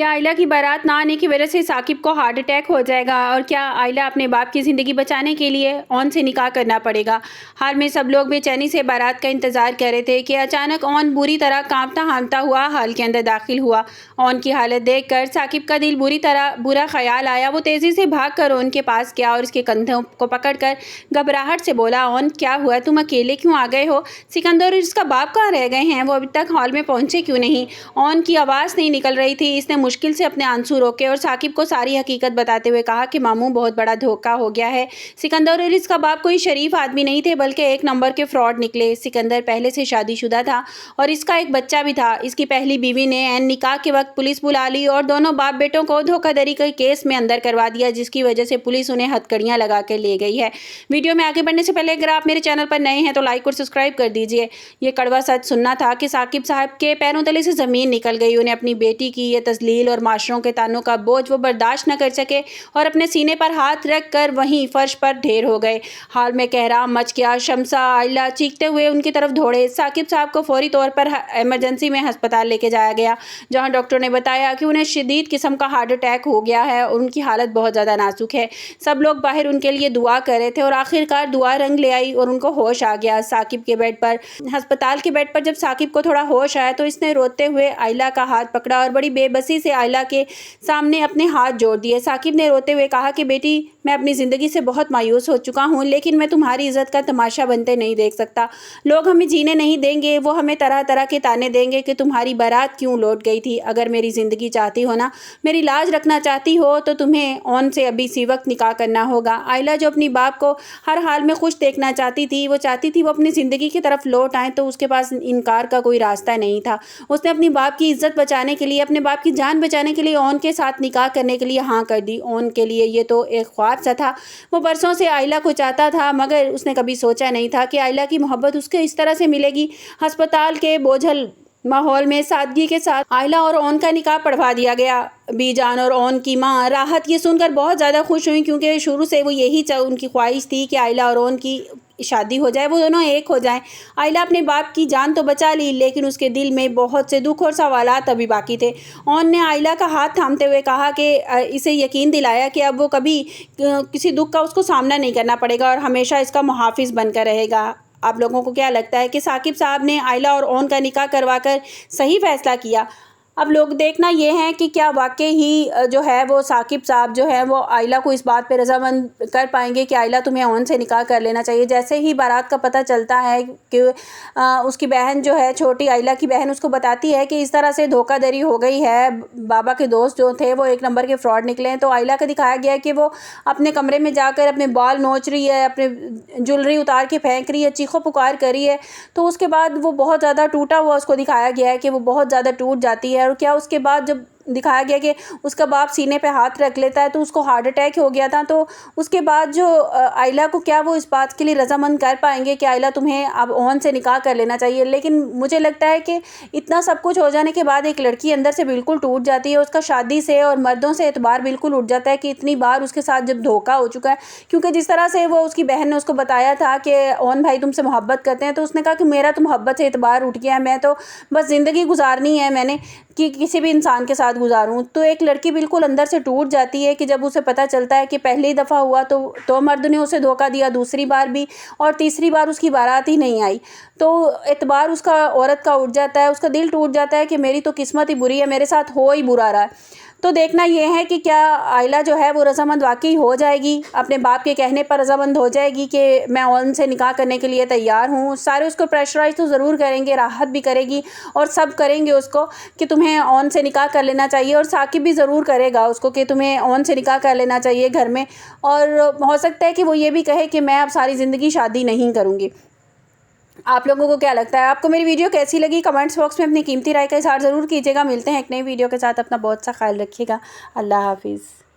کیا آئلہ کی بارات نہ آنے کی وجہ سے ثاقب کو ہارٹ اٹیک ہو جائے گا؟ اور کیا آئلہ اپنے باپ کی زندگی بچانے کے لیے اون سے نکاح کرنا پڑے گا؟ حال میں سب لوگ بے چینی سے بارات کا انتظار کر رہے تھے کہ اچانک اون بری طرح کانپتا ہانپتا ہوا ہال کے اندر داخل ہوا۔ اون کی حالت دیکھ کر ثاقب کا دل برا خیال آیا۔ وہ تیزی سے بھاگ کر اون کے پاس گیا اور اس کے کندھوں کو پکڑ کر گھبراہٹ سے بولا، اون کیا ہوا؟ تم اکیلے کیوں آ گئے ہو؟ سکندر اور اس کا باپ کہاں رہ گئے ہیں؟ وہ ابھی تک ہال میں پہنچے کیوں نہیں؟ اون کی آواز نہیں نکل رہی تھی۔ اس نے مشکل سے اپنے آنسو روکے اور ثاقب کو ساری حقیقت بتاتے ہوئے کہا کہ ماموں بہت بڑا دھوکہ ہو گیا ہے۔ سکندر اور اس کا باپ کوئی شریف آدمی نہیں تھے بلکہ ایک نمبر کے فراڈ نکلے۔ سکندر پہلے سے شادی شدہ تھا اور اس کا ایک بچہ بھی تھا۔ اس کی پہلی بیوی نے عین نکاح کے وقت پولیس بلا لی اور دونوں باپ بیٹوں کو دھوکہ دہی کے کیس میں اندر کروا دیا، جس کی وجہ سے پولیس انہیں ہتھکڑیاں لگا کے لے گئی ہے۔ ویڈیو میں آگے بڑھنے سے پہلے اگر آپ میرے چینل پر نئے ہیں تو لائک اور سبسکرائب کر دیجئے۔ یہ کڑوا سچ سننا تھا کہ ثاقب صاحب کے پیروں تلے سے زمین نکل گئی۔ انہیں اپنی بیٹی کی یہ تذلیل اور معاشروں کے طعنوں کا بوجھ وہ برداشت نہ کر سکے اور اپنے سینے پر ہاتھ رکھ کر وہیں فرش پر ڈھیر ہو گئے۔ حال میں کہرام مچ گیا۔ شمسہ، آئلہ چیختے ہوئے ان کی طرف دوڑے۔ ثاقب صاحب کو فوری طور پر ایمرجنسی میں ہسپتال لے کے جایا گیا، جہاں ڈاکٹر نے بتایا کہ انہیں شدید قسم کا ہارٹ اٹیک ہو گیا ہے اور ان کی حالت بہت زیادہ نازک ہے۔ سب لوگ باہر ان کے لیے دعا کر رہے تھے اور آخرکار دعا رنگ لے آئی اور ان کو ہوش آ گیا۔ ثاقب کے بیڈ پر ہسپتال کے بیڈ پر جب ثاقب کو تھوڑا ہوش آیا تو اس نے روتے ہوئے آئلہ کا ہاتھ پکڑا اور بڑی بے بسی سے آئلہ کے سامنے اپنے ہاتھ جوڑ دیے۔ ثاقب نے روتے ہوئے کہا کہ بیٹی، میں اپنی زندگی سے بہت مایوس ہو چکا ہوں، لیکن میں تمہاری عزت کا تماشا بنتے نہیں دیکھ سکتا۔ لوگ ہمیں جینے نہیں دیں گے، وہ ہمیں طرح طرح کے طعنے دیں گے کہ تمہاری بارات کیوں لوٹ گئی تھی۔ اگر میری زندگی چاہتی ہو نا، میری لاج رکھنا چاہتی ہو تو تمہیں اون سے ابھی اسی وقت نکاح کرنا ہوگا۔ آئلہ جو اپنی باپ کو ہر حال میں خوش دیکھنا چاہتی تھی، وہ چاہتی تھی وہ اپنی زندگی کی طرف لوٹ آئیں، تو اس کے پاس انکار کا کوئی راستہ نہیں تھا۔ اس نے اپنی باپ کی عزت بچانے کے لیے، اپنے باپ کی جان بچانے کے لیے اون کے ساتھ نکاح کرنے کے لیے ہاں کر دی۔ اون کے لیے یہ تو ایک خواب سا تھا۔ وہ برسوں سے آئلہ کو چاہتا تھا، مگر اس نے کبھی سوچا نہیں تھا کہ آئلہ کی محبت اس کو اس طرح سے ملے گی۔ ہسپتال کے بوجھل ماحول میں سادگی کے ساتھ آئلہ اور اون کا نکاح پڑھوا دیا گیا۔ بی جان اور اون کی ماں راحت یہ سن کر بہت زیادہ خوش ہوئیں، کیونکہ شروع سے وہ یہی ان کی خواہش تھی کہ آئلہ اور اون کی شادی ہو جائے، وہ دونوں ایک ہو جائیں۔ آئلہ اپنے باپ کی جان تو بچا لی، لیکن اس کے دل میں بہت سے دکھ اور سوالات ابھی باقی تھے۔ اون نے آئلہ کا ہاتھ تھامتے ہوئے کہا کہ اسے یقین دلایا کہ اب وہ کبھی کسی دکھ کا اس کو سامنا نہیں کرنا پڑے گا اور ہمیشہ اس کا محافظ بن کر رہے گا۔ آپ لوگوں کو کیا لگتا ہے کہ ثاقب صاحب نے آئلہ اور اون کا نکاح کروا کر صحیح فیصلہ کیا؟ اب لوگ دیکھنا یہ ہے کہ کیا واقعی ہی جو ہے وہ ثاقب صاحب جو ہے وہ آئلہ کو اس بات پہ رضامند کر پائیں گے کہ آئلہ تمہیں اون سے نکاح کر لینا چاہیے۔ جیسے ہی بارات کا پتہ چلتا ہے کہ اس کی بہن جو ہے، چھوٹی آئلہ کی بہن، اس کو بتاتی ہے کہ اس طرح سے دھوکہ دھڑی ہو گئی ہے، بابا کے دوست جو تھے وہ ایک نمبر کے فراڈ نکلے ہیں، تو آئلہ کا دکھایا گیا ہے کہ وہ اپنے کمرے میں جا کر اپنے بال نوچ رہی ہے، اپنے جولری اتار کے پھینک رہی ہے، چیخو پکار کر رہی ہے۔ تو اس کے بعد وہ بہت زیادہ ٹوٹا ہوا اس کو دکھایا گیا ہے کہ وہ بہت زیادہ ٹوٹ جاتی ہے۔ اور کیا اس کے بعد جب دکھایا گیا کہ اس کا باپ سینے پہ ہاتھ رکھ لیتا ہے تو اس کو ہارٹ اٹیک ہو گیا تھا، تو اس کے بعد جو آئلہ کو کیا وہ اس بات کے لیے رضامند کر پائیں گے کہ آئلہ تمہیں اب اون سے نکاح کر لینا چاہیے؟ لیکن مجھے لگتا ہے کہ اتنا سب کچھ ہو جانے کے بعد ایک لڑکی اندر سے بالکل ٹوٹ جاتی ہے، اس کا شادی سے اور مردوں سے اعتبار بالکل اٹھ جاتا ہے کہ اتنی بار اس کے ساتھ جب دھوکہ ہو چکا ہے۔ کیونکہ جس طرح سے وہ اس کی بہن نے اس کو بتایا تھا کہ اون بھائی تم سے محبت کرتے ہیں، تو اس نے کہا کہ میرا تو محبت سے اعتبار اٹھ گیا ہے، میں تو بس زندگی گزارنی ہے میں نے کہ کسی بھی انسان کے ساتھ گزاروں۔ تو ایک لڑکی بالکل اندر سے ٹوٹ جاتی ہے کہ جب اسے پتہ چلتا ہے کہ پہلی دفعہ ہوا تو مرد نے اسے دھوکہ دیا، دوسری بار بھی، اور تیسری بار اس کی بارات ہی نہیں آئی، تو اعتبار اس کا عورت کا اٹھ جاتا ہے، اس کا دل ٹوٹ جاتا ہے کہ میری تو قسمت ہی بری ہے، میرے ساتھ ہو ہی برا رہا ہے۔ تو دیکھنا یہ ہے کہ کیا آئلہ جو ہے وہ رضامند واقعی ہو جائے گی، اپنے باپ کے کہنے پر رضامند ہو جائے گی کہ میں اون سے نکاح کرنے کے لیے تیار ہوں۔ سارے اس کو پریشرائز تو ضرور کریں گے، راحت بھی کرے گی اور سب کریں گے اس کو کہ تمہیں اون سے نکاح کر لینا چاہیے، اور ثاقب بھی ضرور کرے گا اس کو کہ تمہیں اون سے نکاح کر لینا چاہیے گھر میں، اور ہو سکتا ہے کہ وہ یہ بھی کہے کہ میں اب ساری زندگی شادی نہیں کروں گی۔ آپ لوگوں کو کیا لگتا ہے؟ آپ کو میری ویڈیو کیسی لگی؟ کمنٹس باکس میں اپنی قیمتی رائے کا اظہار ضرور کیجیے گا۔ ملتے ہیں ایک نئی ویڈیو کے ساتھ، اپنا بہت سا خیال رکھیے گا۔ اللہ حافظ۔